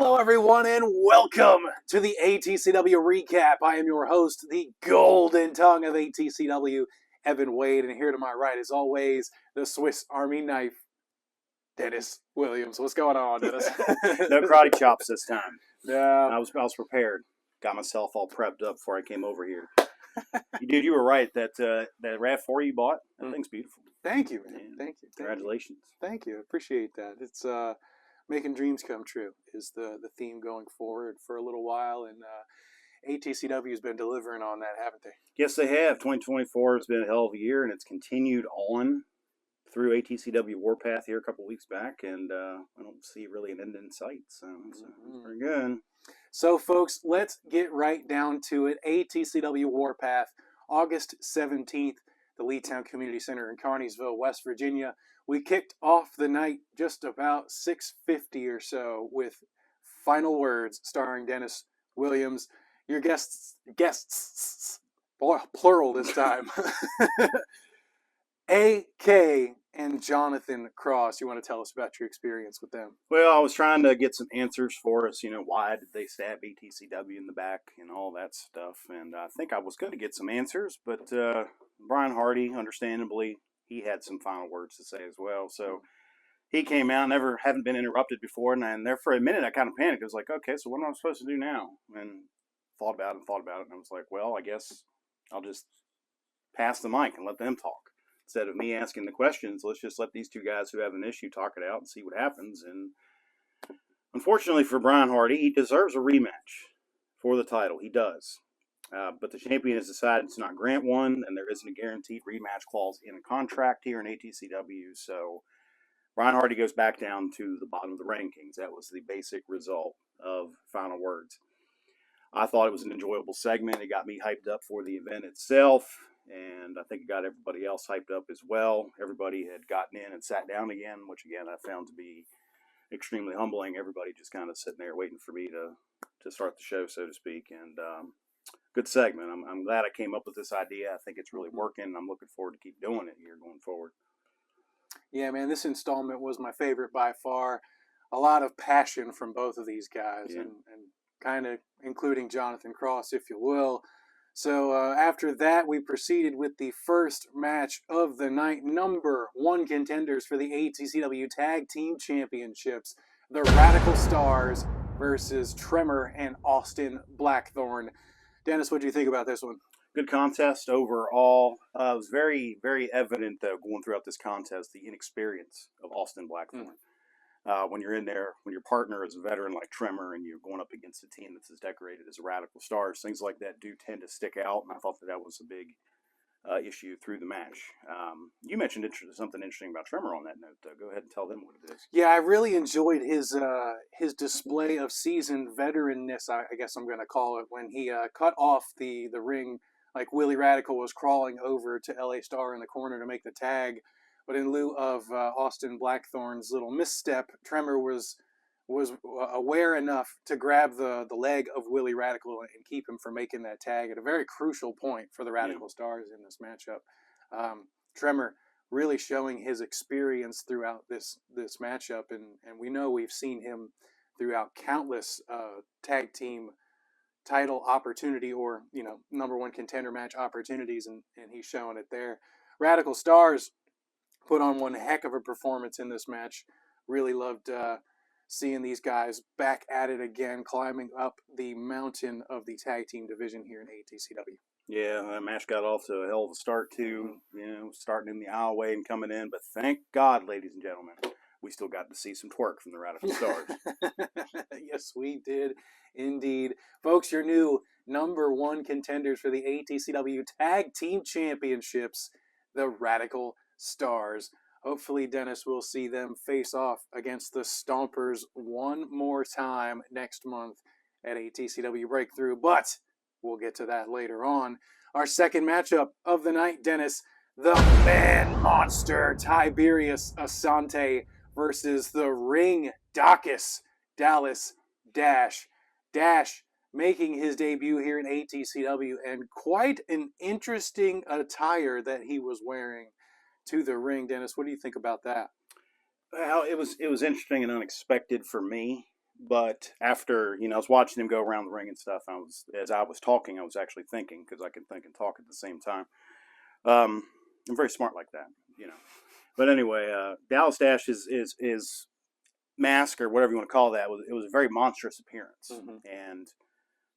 Hello, everyone, and welcome to the ATCW recap. I am your host, the golden tongue of ATCW, Evan Wade, and here to my right, as always, the Swiss Army knife, Dennis Williams. What's going on, Dennis? No karate chops this time. Yeah. I was prepared. Got myself all prepped up before I came over here. Dude, you were right. That RAV4 you bought, that thing's beautiful. Thank you, man. Yeah. Thank you. Congratulations. Thank you. Appreciate that. It's making dreams come true is the theme going forward for a little while, and ATCW has been delivering on that, haven't they? Yes, they have. 2024 has been a hell of a year, and it's continued on through ATCW Warpath here a couple weeks back, and I don't see really an end in sight. So it's very good. So, folks, let's get right down to it. ATCW Warpath, August 17th, the Leetown Community Center in Carneysville, West Virginia. We kicked off the night just about 6:50 or so with Final Words starring Dennis Williams. Your guests, boy, plural this time. AK and Jonathan Cross. You want to tell us about your experience with them? Well, I was trying to get some answers for us. Why did they stab ATCW in the back and all that stuff? And I think I was going to get some answers, but Brian Hardy, understandably, he had some final words to say as well. So he came out, haven't been interrupted before, and there for a minute I kind of panicked. I was like, okay, so what am I supposed to do now? And thought about it, and I was like, well, I guess I'll just pass the mic and let them talk. Instead of me asking the questions, let's just let these two guys who have an issue talk it out and see what happens. And unfortunately for Brian Hardy, he deserves a rematch for the title. He does. But the champion has decided to not grant one, and there isn't a guaranteed rematch clause in a contract here in ATCW. So Brian Hardy goes back down to the bottom of the rankings. That was the basic result of Final Words. I thought it was an enjoyable segment. It got me hyped up for the event itself, and I think it got everybody else hyped up as well. Everybody had gotten in and sat down again, which again I found to be extremely humbling. Everybody just kind of sitting there waiting for me to start the show, so to speak. And good segment. I'm glad I came up with this idea. I think it's really working. I'm looking forward to keep doing it here going forward. Yeah, man, this installment was my favorite by far. A lot of passion from both of these guys, and kind of including Jonathan Cross, if you will. So after that, we proceeded with the first match of the night. Number one contenders for the ATCW Tag Team Championships, the Radical Stars versus Tremor and Austin Blackthorn. Dennis, what do you think about this one? Good contest overall. It was very, very evident, though, going throughout this contest, the inexperience of Austin Blackthorn. When you're in there, when your partner is a veteran like Tremor and you're going up against a team that's as decorated as Radical Stars, things like that do tend to stick out, and I thought that was a big issue through the match. You mentioned something interesting about Tremor on that note, though. Go ahead and tell them what it is. Yeah, I really enjoyed his display of seasoned veteranness, I guess I'm going to call it, when he cut off the ring like Willie Radical was crawling over to LA Star in the corner to make the tag. But in lieu of Austin Blackthorn's little misstep, Tremor was aware enough to grab the leg of Willie Radical and keep him from making that tag at a very crucial point for the Radical Stars in this matchup. Tremor really showing his experience throughout this matchup, and we know we've seen him throughout countless tag team title opportunity or number one contender match opportunities, and he's showing it there. Radical Stars put on one heck of a performance in this match. Really loved seeing these guys back at it again, climbing up the mountain of the tag team division here in ATCW. Yeah, that match got off to a hell of a start too. Starting in the aisleway and coming in, but thank God, ladies and gentlemen, we still got to see some twerk from the Radical Stars. Yes, we did indeed. Folks, your new number one contenders for the ATCW Tag Team Championships, the Radical Stars. Hopefully, Dennis, will see them face off against the Stompers one more time next month at ATCW Breakthrough, but we'll get to that later on. Our second matchup of the night, Dennis, the Man Monster Tiberius Asante versus the Ring Dacus Dallas Dash. Dash making his debut here in ATCW, and quite an interesting attire that he was wearing to the ring. Dennis, what do you think about that? Well, it was interesting and unexpected for me. But after, I was watching him go around the ring and stuff, as I was talking, I was actually thinking, because I can think and talk at the same time. I'm very smart like that. But anyway, Dallas Dash is mask, or whatever you want to call that, it was a very monstrous appearance. And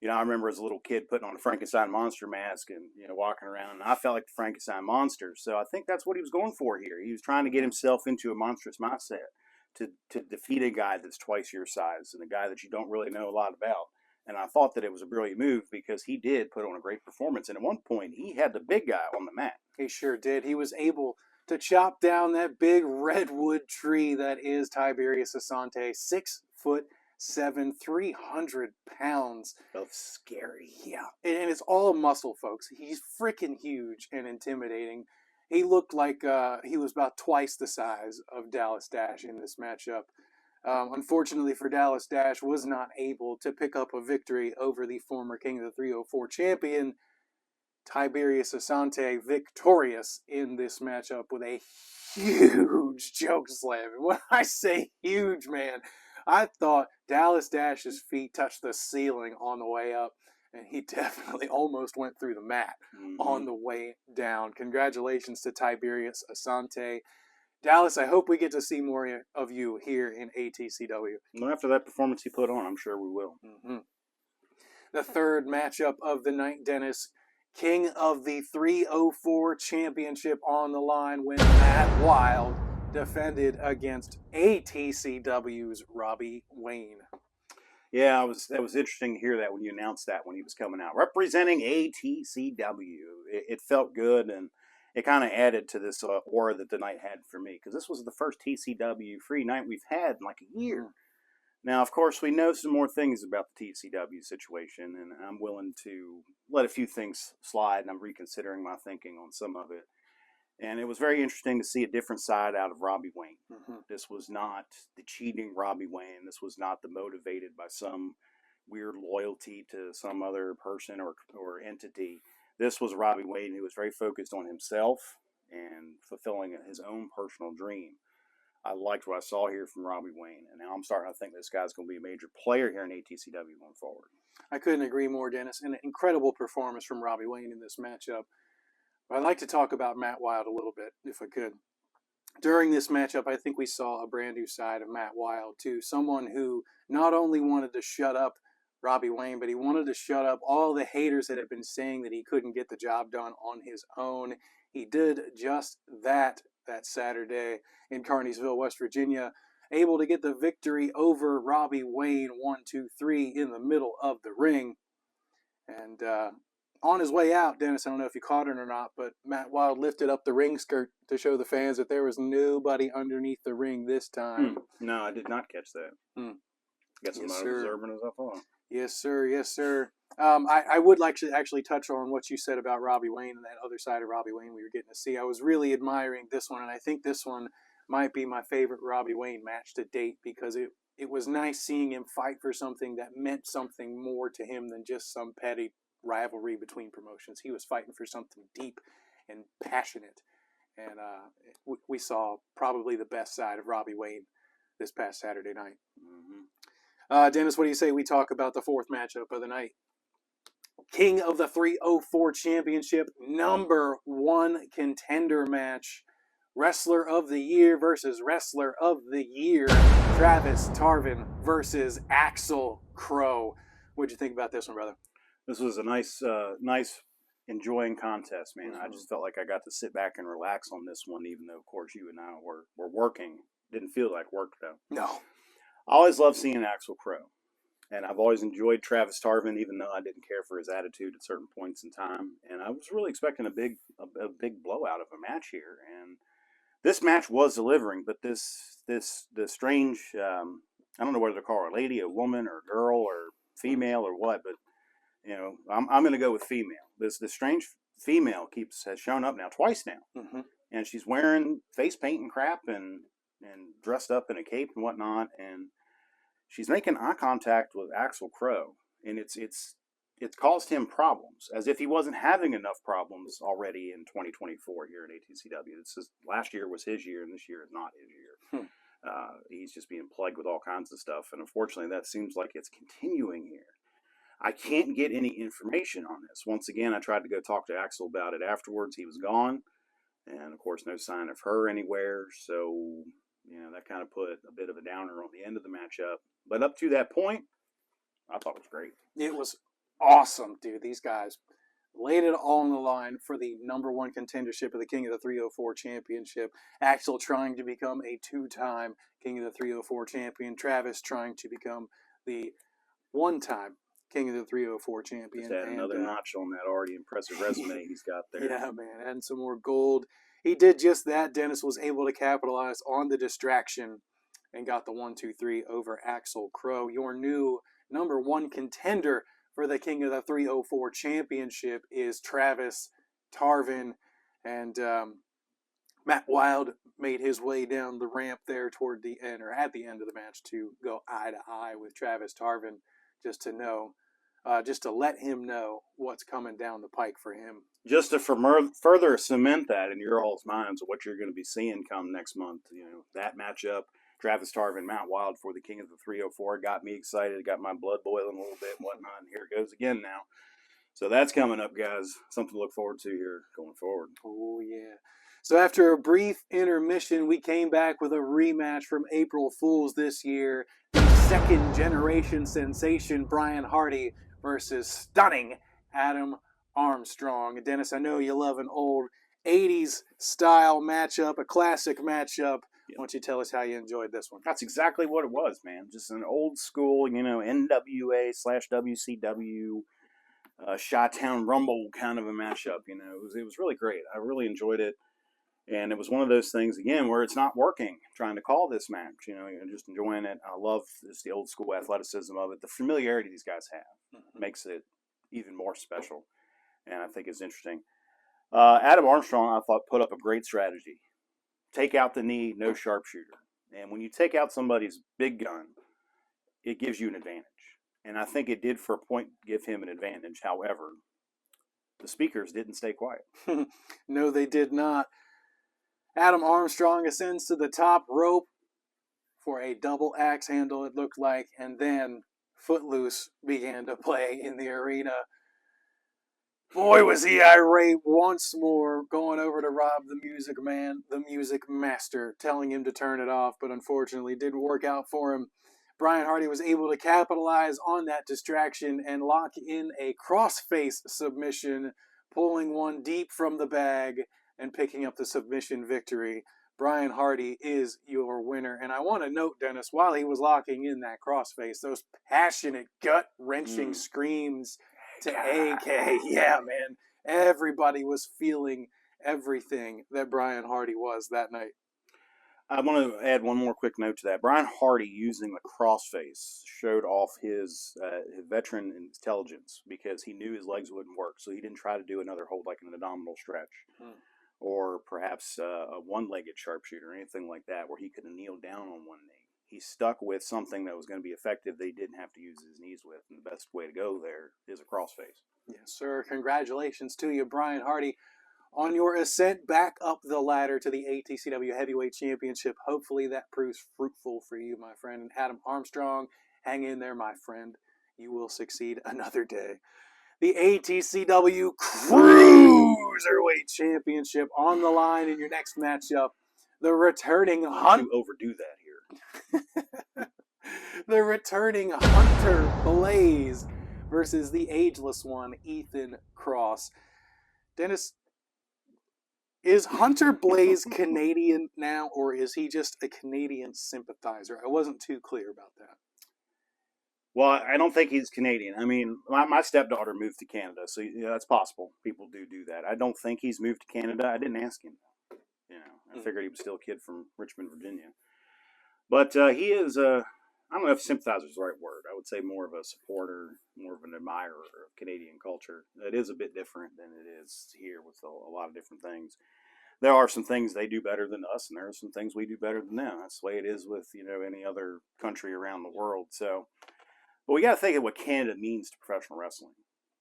I remember as a little kid putting on a Frankenstein monster mask and walking around, and I felt like the Frankenstein monster. So I think that's what he was going for here. He was trying to get himself into a monstrous mindset to defeat a guy that's twice your size and a guy that you don't really know a lot about. And I thought that it was a brilliant move, because he did put on a great performance. And at one point, he had the big guy on the mat. He sure did. He was able to chop down that big redwood tree that is Tiberius Asante, 6'7", 300 pounds. Both scary. Yeah, and it's all muscle, folks. He's freaking huge and intimidating. He looked like he was about twice the size of Dallas Dash in this matchup. Unfortunately for Dallas Dash, was not able to pick up a victory over the former King of the 304 champion, Tiberius Asante, victorious in this matchup with a huge choke slam. And when I say huge, man, I thought Dallas Dash's feet touched the ceiling on the way up, and he definitely almost went through the mat on the way down. Congratulations to Tiberius Asante. Dallas, I hope we get to see more of you here in ATCW. Well, after that performance he put on, I'm sure we will. The third matchup of the night, Dennis. King of the 304 championship on the line when Matt Wild defended against ATCW's Robbie Wayne. Yeah, that was interesting to hear that when you announced that when he was coming out. Representing ATCW. It felt good, and it kind of added to this aura that the night had for me, because this was the first TCW free night we've had in like a year. Now, of course, we know some more things about the TCW situation, and I'm willing to let a few things slide, and I'm reconsidering my thinking on some of it. And it was very interesting to see a different side out of Robbie Wayne. This was not the cheating Robbie Wayne. This was not the motivated by some weird loyalty to some other person or entity. This was Robbie Wayne who was very focused on himself and fulfilling his own personal dream. I liked what I saw here from Robbie Wayne, and now I'm starting to think this guy's going to be a major player here in ATCW going forward. I couldn't agree more, Dennis. An incredible performance from Robbie Wayne in this matchup. I'd like to talk about Matt Wild a little bit, if I could. During this matchup, I think we saw a brand new side of Matt Wild, too. Someone who not only wanted to shut up Robbie Wayne, but he wanted to shut up all the haters that had been saying that he couldn't get the job done on his own. He did just that Saturday in Carneysville, West Virginia, able to get the victory over Robbie Wayne 1-2-3 in the middle of the ring. And on his way out, Dennis, I don't know if you caught it or not, but Matt Wild lifted up the ring skirt to show the fans that there was nobody underneath the ring this time. No, I did not catch that. Guess I'm not as observant as I thought. Yes, sir. Yes, sir. I would like to actually touch on what you said about Robbie Wayne and that other side of Robbie Wayne we were getting to see. I was really admiring this one, and I think this one might be my favorite Robbie Wayne match to date, because it was nice seeing him fight for something that meant something more to him than just some petty rivalry between promotions. He was fighting for something deep and passionate, and we saw probably the best side of Robbie Wayne this past Saturday night. Dennis, what do you say we talk about the fourth matchup of the night? King of the 304 championship, #1 contender match. Wrestler of the Year versus Wrestler of the Year. Travis Tarvin versus Axel Crow. What'd you think about this one, brother? This was a nice, enjoying contest, man. I just felt like I got to sit back and relax on this one, even though, of course, you and I were working. Didn't feel like work, though. No. I always love seeing Axel Crow. And I've always enjoyed Travis Tarvin, even though I didn't care for his attitude at certain points in time. And I was really expecting a big blowout of a match here. And this match was delivering, but the strange, I don't know whether to call her a lady, a woman, or a girl, or female, or what, but I'm going to go with female. This strange female has shown up now twice now, and she's wearing face paint and crap, and dressed up in a cape and whatnot, and she's making eye contact with Axel Crow, and it's caused him problems, as if he wasn't having enough problems already in 2024 here at ATCW. Last year was his year, and this year is not his year. He's just being plagued with all kinds of stuff, and unfortunately, that seems like it's continuing here. I can't get any information on this. Once again, I tried to go talk to Axel about it afterwards. He was gone, and of course, no sign of her anywhere. So, that kind of put a bit of a downer on the end of the matchup. But up to that point, I thought it was great. It was awesome, dude. These guys laid it all on the line for the number one contendership of the King of the 304 Championship. Axel trying to become a two-time King of the 304 champion. Travis trying to become the one-time King of the 304 champion. Just add another notch on that already impressive resume he's got there. Yeah, man, adding some more gold. He did just that. Dennis was able to capitalize on the distraction and got the 1-2-3 over Axel Crow. Your new number one contender for the King of the 304 Championship is Travis Tarvin. And Matt Wild made his way down the ramp there toward the end, or at the end of the match, to go eye to eye with Travis Tarvin, just to let him know what's coming down the pike for him. Just to further cement that in your all's minds of what you're going to be seeing come next month, that matchup, Travis Tarvin, Matt Wild for the King of the 304, got me excited, got my blood boiling a little bit and whatnot, and here it goes again now. So that's coming up, guys. Something to look forward to here going forward. Oh, yeah. So after a brief intermission, we came back with a rematch from April Fools this year. The second-generation sensation Brian Hardy versus stunning Adam Armstrong. Dennis, I know you love an old 80s style matchup, a classic matchup. Why don't you tell us how you enjoyed this one? That's exactly what it was, man. Just an old school, NWA/WCW, Chi-Town Rumble kind of a mashup. It was really great. I really enjoyed it. And it was one of those things, again, where it's not working, trying to call this match, just enjoying it. I love just the old school athleticism of it. The familiarity these guys have makes it even more special, and I think it's interesting. Adam Armstrong, I thought, put up a great strategy. Take out the knee, no sharpshooter. And when you take out somebody's big gun, it gives you an advantage. And I think it did for a point give him an advantage. However, the speakers didn't stay quiet. No, they did not. Adam Armstrong ascends to the top rope for a double axe handle, it looked like, and then Footloose began to play in the arena. Boy, was he irate once more, going over to Rob the Music Man, the Music Master, telling him to turn it off, but unfortunately didn't work out for him. Brian Hardy was able to capitalize on that distraction and lock in a crossface submission, pulling one deep from the bag and picking up the submission victory. Brian Hardy is your winner. And I want to note, Dennis, while he was locking in that crossface, those passionate, gut-wrenching screams to AK. Yeah, man. Everybody was feeling everything that Brian Hardy was that night. I want to add one more quick note to that. Brian Hardy using the crossface showed off his veteran intelligence because he knew his legs wouldn't work, so he didn't try to do another hold like an abdominal stretch. Or perhaps a one-legged sharpshooter or anything like that where he could have kneeled down on one knee. He stuck with something that was going to be effective they didn't have to use his knees with, and the best way to go there is a crossface. Yes, sir. Congratulations to you, Brian Hardy, on your ascent back up the ladder to the ATCW Heavyweight Championship. Hopefully that proves fruitful for you, my friend. And Adam Armstrong, hang in there, my friend. You will succeed another day. The ATCW Cruiserweight Championship on the line in your next matchup. The returning Hunter. You overdo that here. The returning Hunter Blaze versus the ageless one, Ethan Cross. Dennis, is Hunter Blaze Canadian now, or is he just a Canadian sympathizer? I wasn't too clear about that. Well, I don't think he's Canadian. I mean, my stepdaughter moved to Canada, so that's possible. People do that. I don't think he's moved to Canada. I didn't ask him. I figured he was still a kid from Richmond, Virginia. But he is, I don't know if sympathizer is the right word. I would say more of a supporter, more of an admirer of Canadian culture. It is a bit different than it is here with a lot of different things. There are some things they do better than us, and there are some things we do better than them. That's the way it is with, any other country around the world. So, but we got to think of what Canada means to professional wrestling.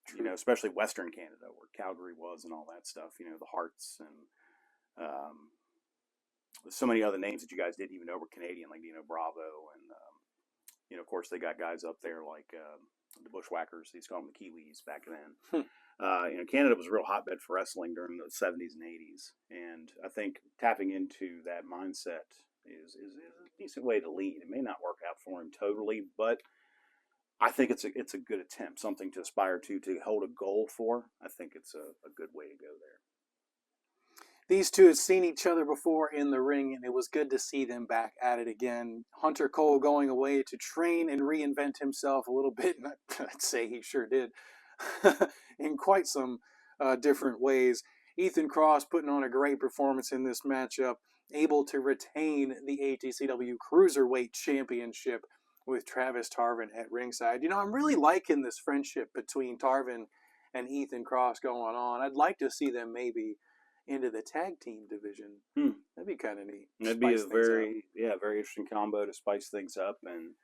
True. Especially Western Canada, where Calgary was and all that stuff. The Hearts and so many other names that you guys didn't even know were Canadian, like Bravo, and of course they got guys up there like the Bushwhackers. These called them the Kiwis back then. Canada was a real hotbed for wrestling during the 70s and 80s, and I think tapping into that mindset is a decent way to lead. It may not work out for him totally, but I think it's a good attempt, something to aspire to hold a goal for. I think it's a good way to go there. These two had seen each other before in the ring, and it was good to see them back at it again. Hunter Cole going away to train and reinvent himself a little bit, and I'd say he sure did, in quite some different ways. Ethan Cross putting on a great performance in this matchup, able to retain the ATCW Cruiserweight Championship with Travis Tarvin at ringside. I'm really liking this friendship between Tarvin and Ethan Cross going on. I'd like to see them maybe into the tag team division. That'd be kind of neat. That'd be a very interesting combo to spice things up. And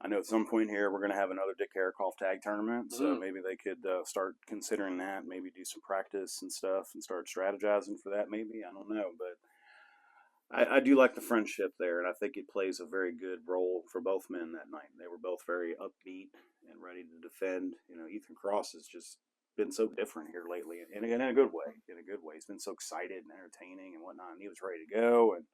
I know at some point here we're going to have another Dick Harakoff tag tournament, so maybe they could start considering that. Maybe do some practice and stuff, and start strategizing for that. Maybe, I don't know, but I do like the friendship there, and I think it plays a very good role for both men that night. They were both very upbeat and ready to defend. Ethan Cross has just been so different here lately, and in a good way. He's been so excited and entertaining and whatnot, and he was ready to go. And